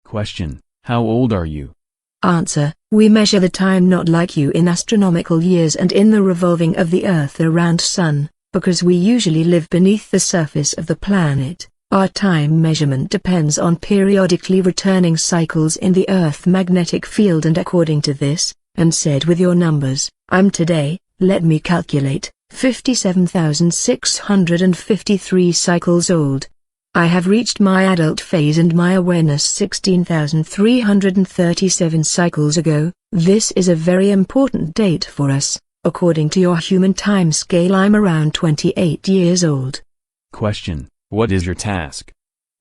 Question: How old are you? Answer: We measure the time not like you in astronomical years and in the revolving of the Earth around Sun, because we usually live beneath the surface of the planet. Our time measurement depends on periodically returning cycles in the Earth magnetic field, and according to this, and said with your numbers, I'm today, let me calculate, 57,653 cycles old. I have reached my adult phase and my awareness 16,337 cycles ago. This is a very important date for us. According to your human time scale, I'm around 28 years old. Question: What is your task?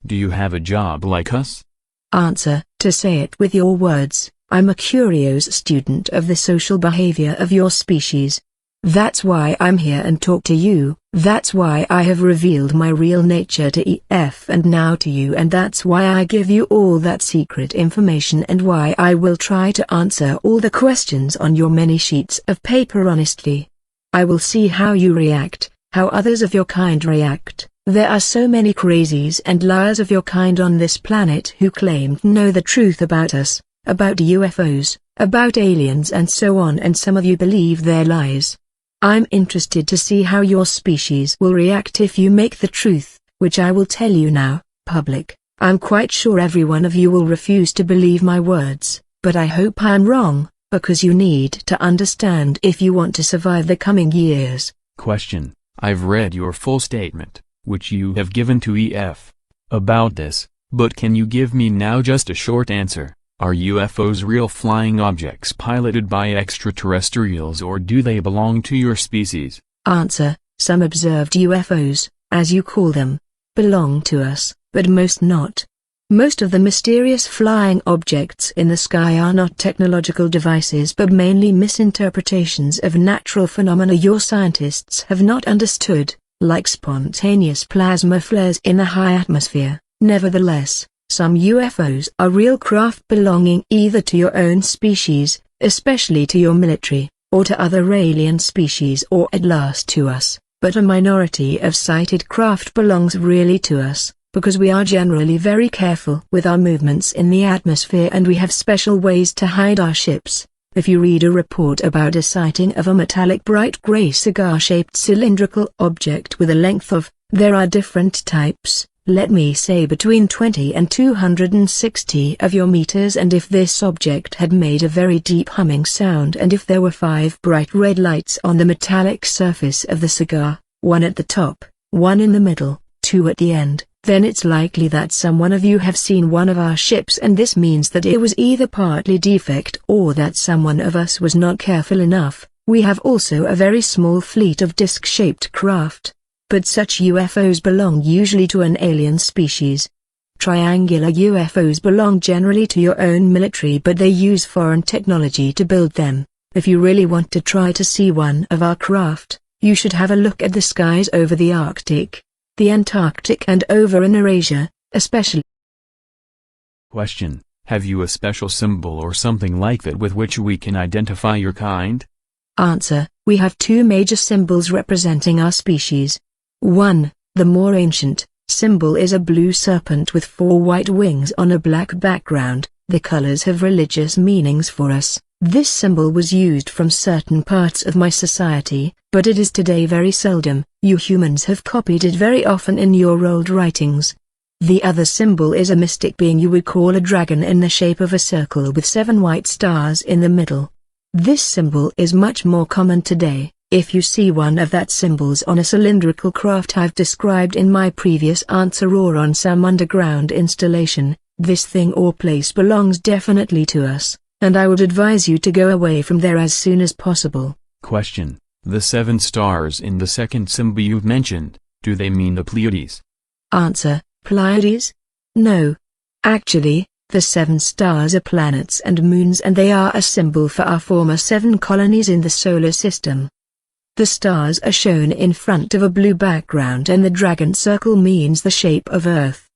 Do you have a job like us? Answer: To say it with your words, I'm a curious student of the social behavior of your species. That's why I'm here and talk to you, that's why I have revealed my real nature to EF and now to you, and that's why I give you all that secret information, and why I will try to answer all the questions on your many sheets of paper honestly. I will see how you react, how others of your kind react. There are so many crazies and liars of your kind on this planet who claim to know the truth about us, about UFOs, about aliens and so on, and some of you believe their lies. I'm interested to see how your species will react if you make the truth, which I will tell you now, public. I'm quite sure every one of you will refuse to believe my words, but I hope I'm wrong, because you need to understand if you want to survive the coming years. Question: I've read your full statement, which you have given to EF, about this, but can you give me now just a short answer? Are UFOs real flying objects piloted by extraterrestrials, or do they belong to your species? Answer: Some observed UFOs, as you call them, belong to us, but most not. Most of the mysterious flying objects in the sky are not technological devices but mainly misinterpretations of natural phenomena your scientists have not understood, like spontaneous plasma flares in the high atmosphere. Nevertheless, some UFOs are real craft belonging either to your own species, especially to your military, or to other alien species, or at last to us, but a minority of sighted craft belongs really to us, because we are generally very careful with our movements in the atmosphere and we have special ways to hide our ships. If you read a report about a sighting of a metallic bright gray cigar-shaped cylindrical object with a length of, there are different types, let me say between 20 and 260 of your meters, and if this object had made a very deep humming sound, and if there were 5 bright red lights on the metallic surface of the cigar, one at the top, one in the middle, 2 at the end, then it's likely that some one of you have seen one of our ships, and this means that it was either partly defect or that someone of us was not careful enough. We have also a very small fleet of disc-shaped craft, but such UFOs belong usually to an alien species. Triangular UFOs belong generally to your own military, but they use foreign technology to build them. If you really want to try to see one of our craft, you should have a look at the skies over the Arctic, the Antarctic, and over in Eurasia, especially. Question: Have you a special symbol or something like that with which we can identify your kind? Answer: We have 2 major symbols representing our species. 1, the more ancient, symbol is a blue serpent with 4 white wings on a black background. The colors have religious meanings for us. This symbol was used from certain parts of my society, but it is today very seldom. You humans have copied it very often in your old writings. The other symbol is a mystic being you would call a dragon in the shape of a circle with 7 white stars in the middle. This symbol is much more common today. If you see one of that symbols on a cylindrical craft I've described in my previous answer, or on some underground installation, this thing or place belongs definitely to us, and I would advise you to go away from there as soon as possible. Question: The 7 stars in the second symbol you've mentioned, do they mean the Pleiades? Answer: Pleiades? No. Actually, the 7 stars are planets and moons, and they are a symbol for our former 7 colonies in the solar system. The stars are shown in front of a blue background, and the dragon circle means the shape of Earth.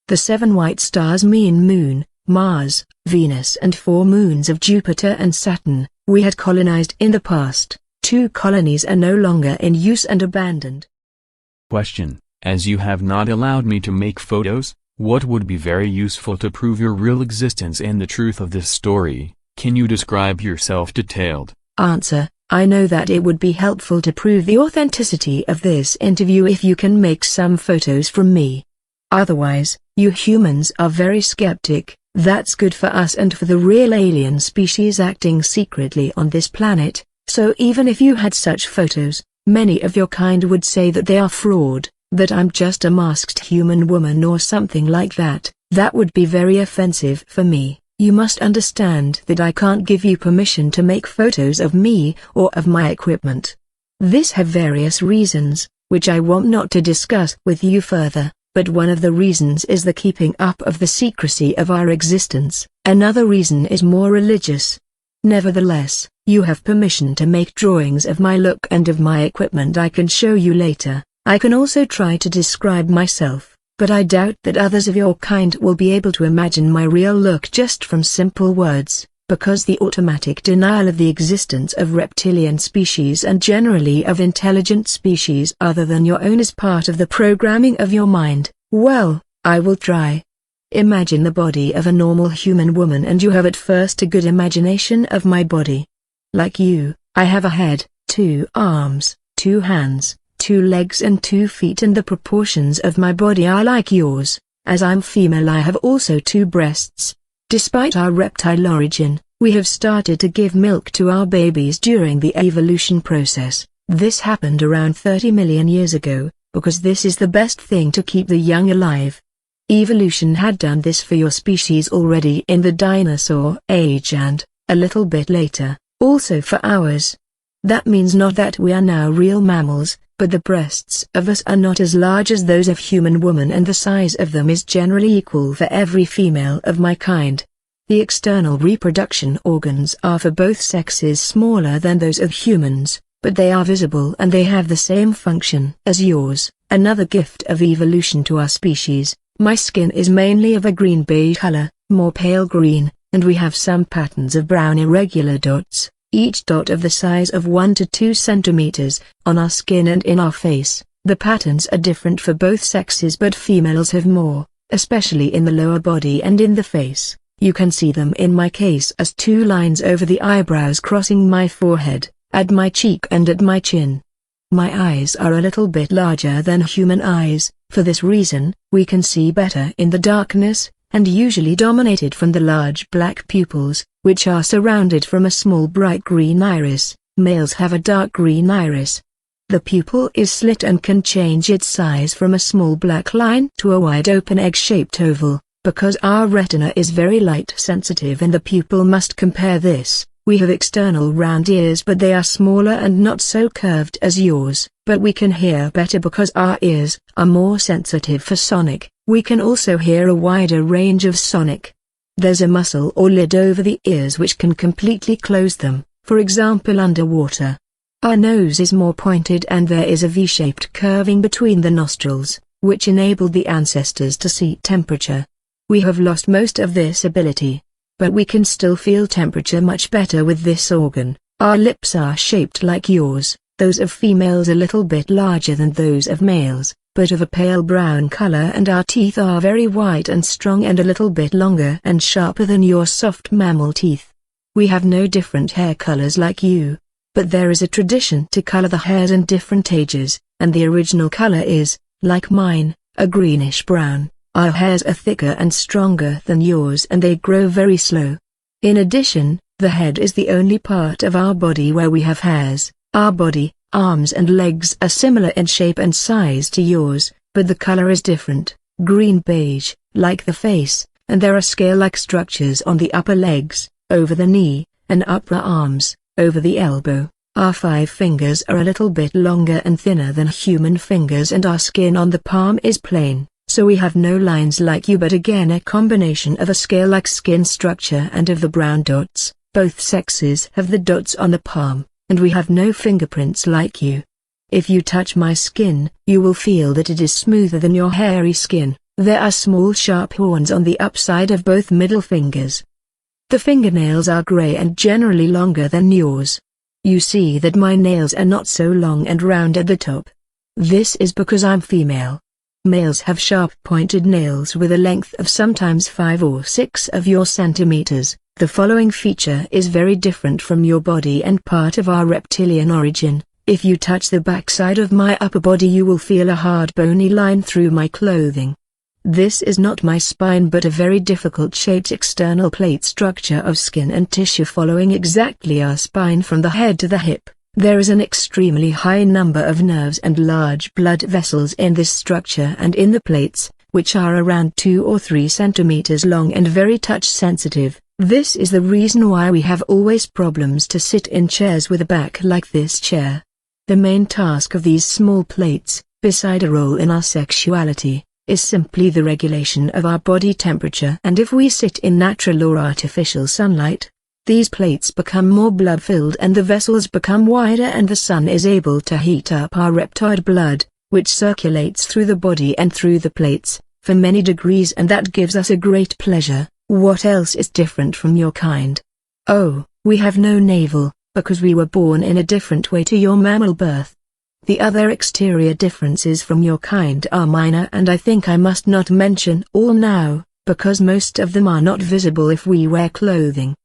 The 7 white stars mean Moon, Mars, Venus, and 4 moons of Jupiter and Saturn. We had colonized in the past. 2 colonies are no longer in use and abandoned. Question: As you have not allowed me to make photos, What would be very useful to prove your real existence and the truth of this story? Can you describe yourself detailed? Answer: I know that it would be helpful to prove the authenticity of this interview if you can make some photos from me. Otherwise, you humans are very skeptic. That's good for us and for the real alien species acting secretly on this planet. So even if you had such photos, many of your kind would say that they are fraud, that I'm just a masked human woman or something like that. That would be very offensive for me. You must understand that I can't give you permission to make photos of me or of my equipment. This have various reasons, which I want not to discuss with you further, but one of the reasons is the keeping up of the secrecy of our existence. Another reason is more religious. Nevertheless, you have permission to make drawings of my look and of my equipment I can show you later. I can also try to describe myself, but I doubt that others of your kind will be able to imagine my real look just from simple words, because the automatic denial of the existence of reptilian species and generally of intelligent species other than your own is part of the programming of your mind. Well, I will try. Imagine the body of a normal human woman and you have at first a good imagination of my body. Like you, I have a head, 2 arms, 2 hands, 2 legs and 2 feet, and the proportions of my body are like yours. As I'm female, I have also 2 breasts. Despite our reptile origin, we have started to give milk to our babies during the evolution process. This happened around 30 million years ago, because this is the best thing to keep the young alive. Evolution had done this for your species already in the dinosaur age and, a little bit later, also for ours. That means not that we are now real mammals, but the breasts of us are not as large as those of human woman, and the size of them is generally equal for every female of my kind. The external reproduction organs are for both sexes smaller than those of humans, but they are visible and they have the same function as yours. Another gift of evolution to our species, my skin is mainly of a green-beige color, more pale green, and we have some patterns of brown irregular dots, each dot of the size of 1 to 2 centimeters, on our skin and in our face. The patterns are different for both sexes, but females have more, especially in the lower body and in the face. You can see them in my case as 2 lines over the eyebrows crossing my forehead, at my cheek and at my chin. My eyes are a little bit larger than human eyes. For this reason, we can see better in the darkness, and usually dominated from the large black pupils, which are surrounded from a small bright green iris. Males have a dark green iris. The pupil is slit and can change its size from a small black line to a wide open egg-shaped oval, because our retina is very light sensitive and the pupil must compare this. We have external round ears, but they are smaller and not so curved as yours, but we can hear better because our ears are more sensitive for sonic. We can also hear a wider range of sonic. There's a muscle or lid over the ears which can completely close them, for example underwater. Our nose is more pointed and there is a V-shaped curving between the nostrils, which enabled the ancestors to see temperature. We have lost most of this ability, but we can still feel temperature much better with this organ. Our lips are shaped like yours, those of females a little bit larger than those of males, but of a pale brown color, and our teeth are very white and strong and a little bit longer and sharper than your soft mammal teeth. We have no different hair colors like you, but there is a tradition to color the hairs in different ages, and the original color is, like mine, a greenish brown. Our hairs are thicker and stronger than yours and they grow very slow. In addition, the head is the only part of our body where we have hairs. Our body, arms and legs are similar in shape and size to yours, but the color is different, green-beige, like the face, and there are scale-like structures on the upper legs, over the knee, and upper arms, over the elbow. Our 5 fingers are a little bit longer and thinner than human fingers, and our skin on the palm is plain. So we have no lines like you, but again a combination of a scale-like skin structure and of the brown dots. Both sexes have the dots on the palm, and we have no fingerprints like you. If you touch my skin, you will feel that it is smoother than your hairy skin. There are small sharp horns on the upside of both middle fingers. The fingernails are gray and generally longer than yours. You see that my nails are not so long and round at the top. This is because I'm female. Males have sharp pointed nails with a length of sometimes 5 or 6 of your centimeters. The following feature is very different from your body and part of our reptilian origin. If you touch the backside of my upper body you will feel a hard bony line through my clothing. This is not my spine but a very difficult shaped external plate structure of skin and tissue following exactly our spine from the head to the hip. There is an extremely high number of nerves and large blood vessels in this structure and in the plates, which are around 2 or 3 centimeters long and very touch sensitive. This is the reason why we have always problems to sit in chairs with a back like this chair. The main task of these small plates, beside a role in our sexuality, is simply the regulation of our body temperature, and if we sit in natural or artificial sunlight, these plates become more blood-filled and the vessels become wider and the sun is able to heat up our reptoid blood, which circulates through the body and through the plates, for many degrees, and that gives us a great pleasure. What else is different from your kind? Oh, we have no navel, because we were born in a different way to your mammal birth. The other exterior differences from your kind are minor and I think I must not mention all now, because most of them are not visible if we wear clothing.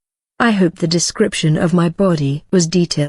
I hope the description of my body was detailed.